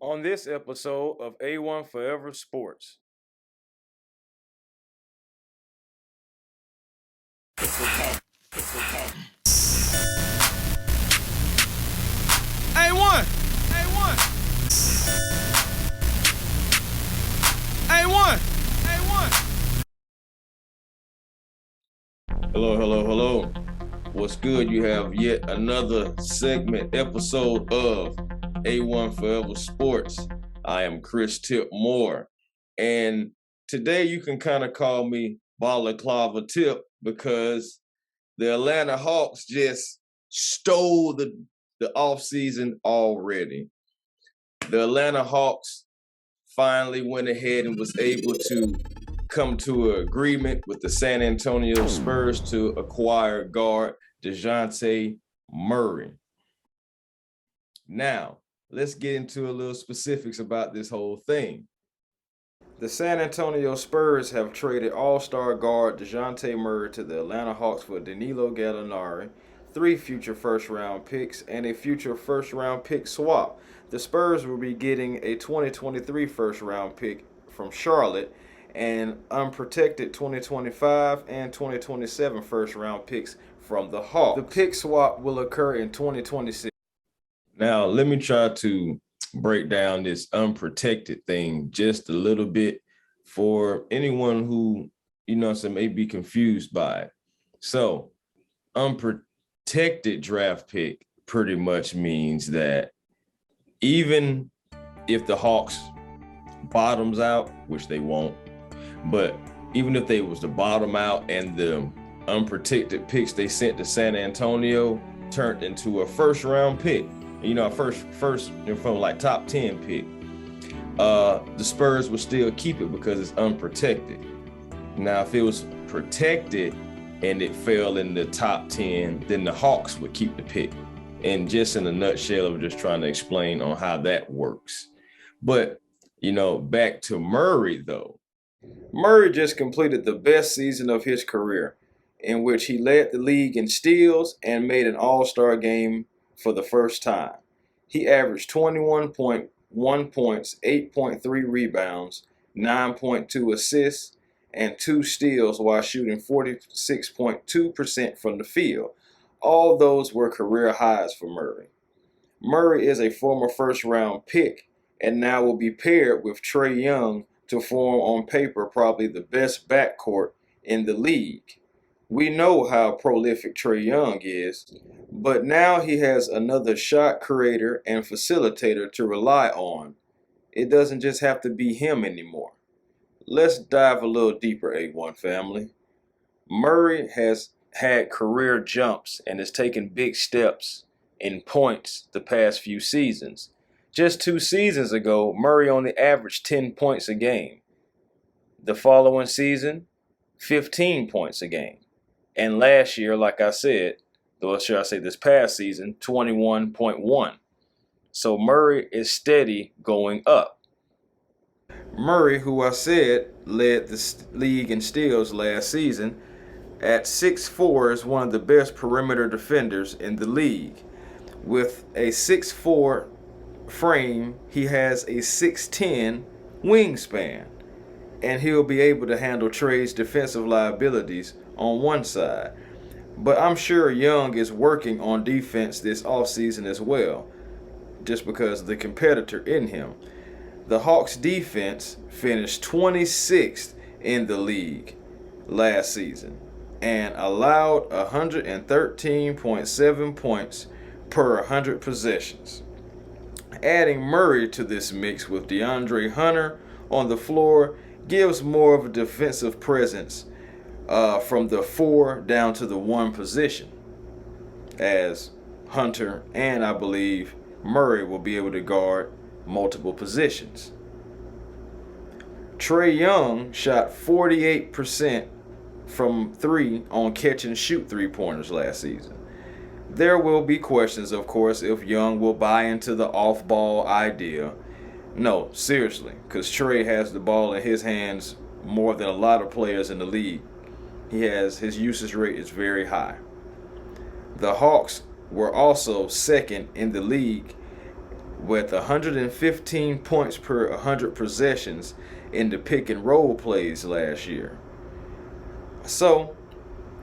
On this episode of A1 Forever Sports. A1! A1! A1! A1! Hello. What's good? You have yet another episode of A1 Forever Sports. I am Chris Tip Moore. And today you can kind of call me Balaclava Tip because the Atlanta Hawks just stole the offseason already. The Atlanta Hawks finally went ahead and was able to come to an agreement with the San Antonio Spurs to acquire guard Dejounte Murray. Now, let's get into a little specifics about this whole thing. The San Antonio Spurs have traded all-star guard Dejounte Murray to the Atlanta Hawks for Danilo Gallinari, 3 future first-round picks, and a future first-round pick swap. The Spurs will be getting a 2023 first-round pick from Charlotte and unprotected 2025 and 2027 first-round picks from the Hawks. The pick swap will occur in 2026. Now, let me try to break down this unprotected thing just a little bit for anyone who, may be confused by it. So, unprotected draft pick pretty much means that even if the Hawks bottoms out, which they won't, but even if they was to bottom out and the unprotected picks they sent to San Antonio turned into a first-round pick, first from like top 10 pick, the Spurs would still keep it because it's unprotected. Now, if it was protected and it fell in the top 10, then the Hawks would keep the pick. And just in a nutshell, I'm just trying to explain on how that works. But, back to Murray, though. Murray just completed the best season of his career, in which he led the league in steals and made an all-star game for the first time. He averaged 21.1 points, 8.3 rebounds, 9.2 assists, and 2 steals while shooting 46.2% from the field. All those were career highs for Murray. Murray is a former first-round pick and now will be paired with Trae Young to form on paper probably the best backcourt in the league. We know how prolific Trae Young is, but now he has another shot creator and facilitator to rely on. It doesn't just have to be him anymore. Let's dive a little deeper, A1 family. Murray has had career jumps and has taken big steps in points the past few seasons. Just 2 seasons ago, Murray only averaged 10 points a game. The following season, 15 points a game. And last year, like I said, or should I say this past season, 21.1. So Murray is steady going up. Murray, who I said led the league in steals last season, at 6'4", is one of the best perimeter defenders in the league. With a 6'4" frame, he has a 6'10" wingspan, and he'll be able to handle Trae's defensive liabilities on one side. But I'm sure Young is working on defense this offseason as well, just because of the competitor in him. The Hawks defense finished 26th in the league last season and allowed 113.7 points per 100 possessions. Adding Murray to this mix with DeAndre Hunter on the floor gives more of a defensive presence from the 4 down to the 1 position, as Hunter and I believe Murray will be able to guard multiple positions. Trae Young shot 48% from 3 on catch and shoot 3-pointers last season. There will be questions, of course, if Young will buy into the off-ball idea. No, seriously, because Trae has the ball in his hands more than a lot of players in the league. His usage rate is very high. The Hawks were also second in the league with 115 points per 100 possessions in the pick and roll plays last year. So,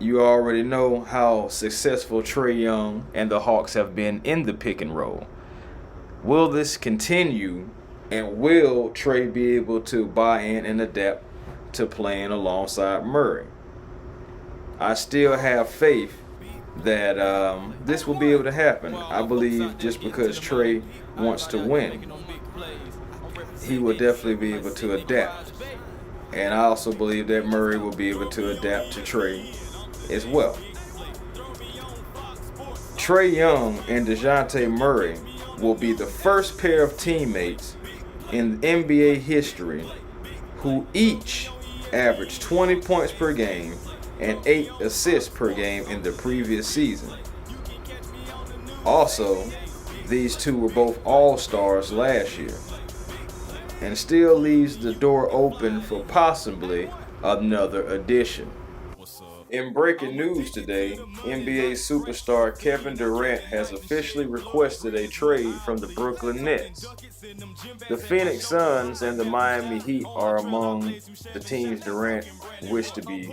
you already know how successful Trae Young and the Hawks have been in the pick and roll. Will this continue, and will Trae be able to buy in and adapt to playing alongside Murray? I still have faith that this will be able to happen. I believe just because Trae wants to win, he will definitely be able to adapt. And I also believe that Murray will be able to adapt to Trae as well. Trae Young and Dejounte Murray will be the first pair of teammates in NBA history who each averaged 20 points per game and 8 assists per game in the previous season. Also, these two were both All-Stars last year, and still leaves the door open for possibly another addition. In breaking news today, NBA superstar Kevin Durant has officially requested a trade from the Brooklyn Nets. The Phoenix Suns and the Miami Heat are among the teams Durant wished to be,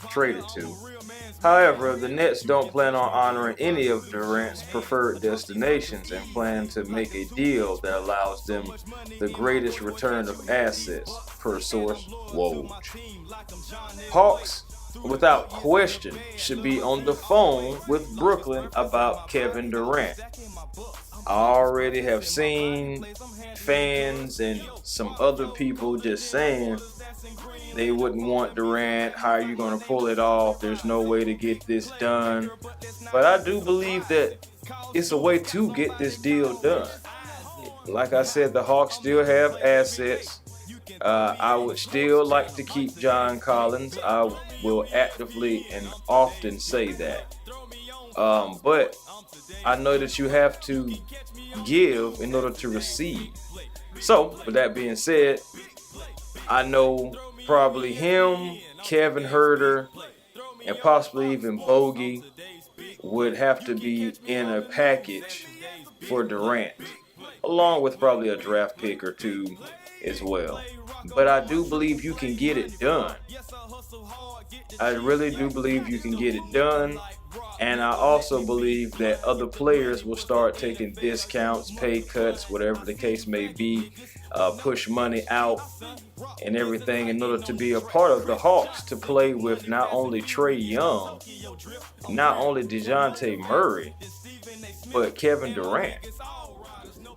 traded to. However, the Nets don't plan on honoring any of Durant's preferred destinations and plan to make a deal that allows them the greatest return of assets, per source Woj. Hawks, without question, should be on the phone with Brooklyn about Kevin Durant. I already have seen fans and some other people just saying they wouldn't want Durant. How are you going to pull it off? There's no way to get this done. But I do believe that it's a way to get this deal done. Like I said, the Hawks still have assets. I would still like to keep John Collins. I will actively and often say that. But I know that you have to give in order to receive. So, with that being said, I know probably him, Kevin Huerter, and possibly even Bogey would have to be in a package for Durant, along with probably a draft pick or two as well. But I do believe you can get it done. I really do believe you can get it done. And I also believe that other players will start taking discounts, pay cuts, whatever the case may be, push money out and everything in order to be a part of the Hawks, to play with not only Trae Young, not only Dejounte Murray, but Kevin Durant.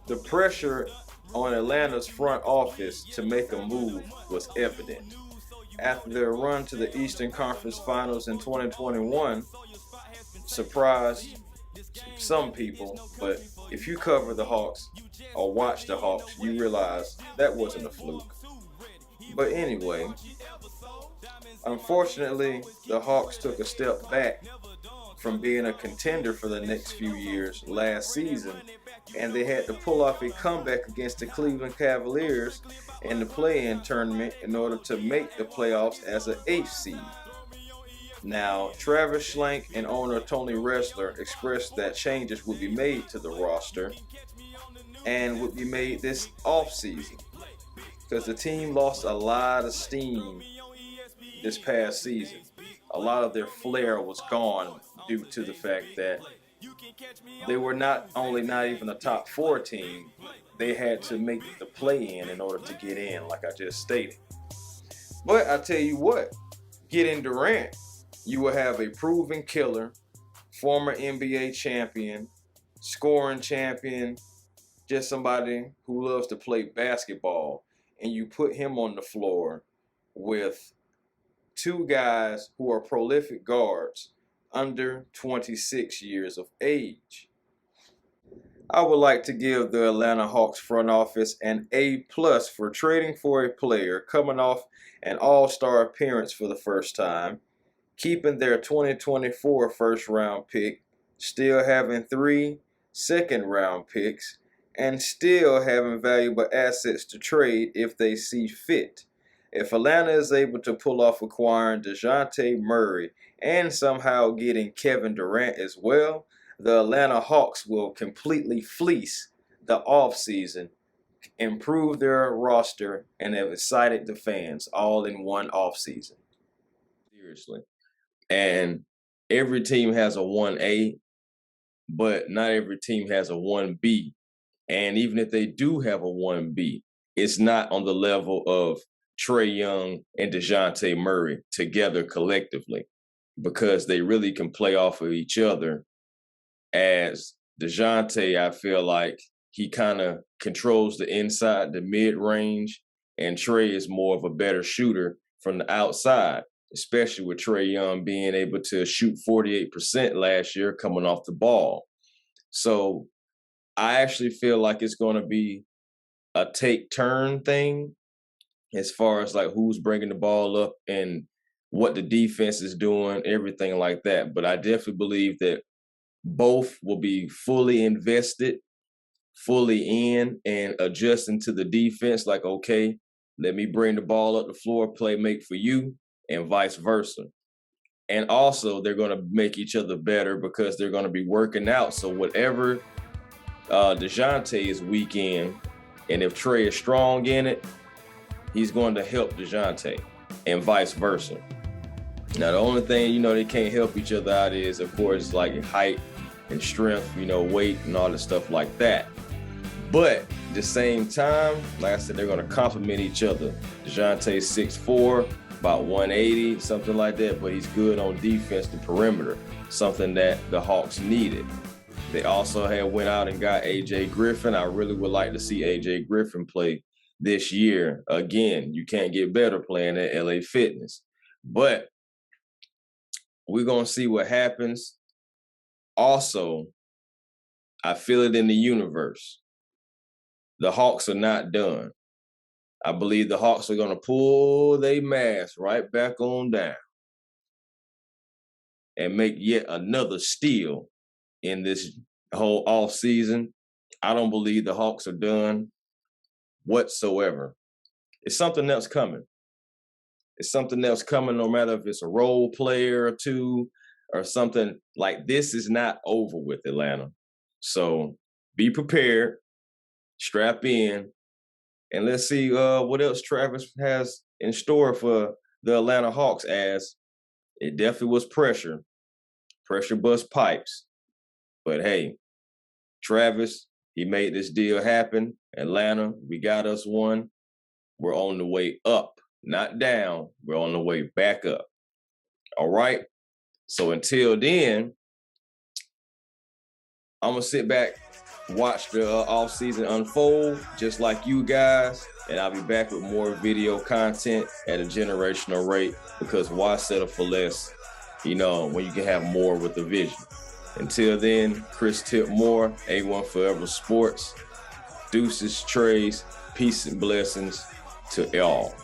The pressure on Atlanta's front office to make a move was evident. After their run to the Eastern Conference Finals in 2021, surprised some people, but if you cover the Hawks or watch the Hawks, you realize that wasn't a fluke. But anyway, unfortunately, the Hawks took a step back from being a contender for the next few years last season, and they had to pull off a comeback against the Cleveland Cavaliers in the play-in tournament in order to make the playoffs as an 8th seed. Now, Travis Schlenk and owner Tony Ressler expressed that changes would be made to the roster and would be made this offseason because the team lost a lot of steam this past season. A lot of their flair was gone due to the fact that they were not even a top 4 team, they had to make the play-in in order to get in, like I just stated. But I tell you what, getting Durant, you will have a proven killer, former NBA champion, scoring champion, just somebody who loves to play basketball, and you put him on the floor with 2 guys who are prolific guards under 26 years of age. I would like to give the Atlanta Hawks front office an A+ for trading for a player coming off an all-star appearance for the first time, keeping their 2024 first-round pick, still having 3 second-round picks, and still having valuable assets to trade if they see fit. If Atlanta is able to pull off acquiring Dejounte Murray and somehow getting Kevin Durant as well, the Atlanta Hawks will completely fleece the offseason, improved their roster, and have excited the fans all in one offseason. Seriously. And every team has a 1A, but not every team has a 1B. And even if they do have a 1B, it's not on the level of Trae Young and Dejounte Murray together collectively, because they really can play off of each other. As Dejounte, I feel like he kind of controls the inside, the mid-range, and Trae is more of a better shooter from the outside, especially with Trae Young being able to shoot 48% last year coming off the ball. So I actually feel like it's going to be a take-turn thing as far as like who's bringing the ball up and what the defense is doing, everything like that. But I definitely believe that both will be fully invested, fully in, and adjusting to the defense. Like, okay, let me bring the ball up the floor, play make for you, and vice versa. And also, they're going to make each other better because they're going to be working out. So whatever Dejounte is weak in, and if Trae is strong in it, he's going to help Dejounte, and vice versa. Now, the only thing, they can't help each other out is, of course, like height and strength, weight and all the stuff like that. But at the same time, like I said, they're going to complement each other. Dejounte's 6'4", about 180, something like that, but he's good on defense, the perimeter, something that the Hawks needed. They also went out and got A.J. Griffin. I really would like to see A.J. Griffin play this year. Again, you can't get better playing at LA Fitness. But we're going to see what happens. Also, I feel it in the universe. The Hawks are not done. I believe the Hawks are going to pull their mask right back on down and make yet another steal in this whole offseason. I don't believe the Hawks are done whatsoever. It's something else coming. It's something else coming, no matter if it's a role player or two or something. Like, this is not over with, Atlanta. So be prepared, strap in, and let's see what else Travis has in store for the Atlanta Hawks, as it definitely was pressure bust pipes. But hey, Travis, he made this deal happen. Atlanta, we got us one. We're on the way up, not down. We're on the way back up. All right? So until then, I'm going to sit back, watch the offseason unfold, just like you guys, and I'll be back with more video content at a generational rate, because why settle for less, when you can have more with the vision. Until then, Chris Tipmore, A1 Forever Sports. Deuces, Trays, peace and blessings to y'all.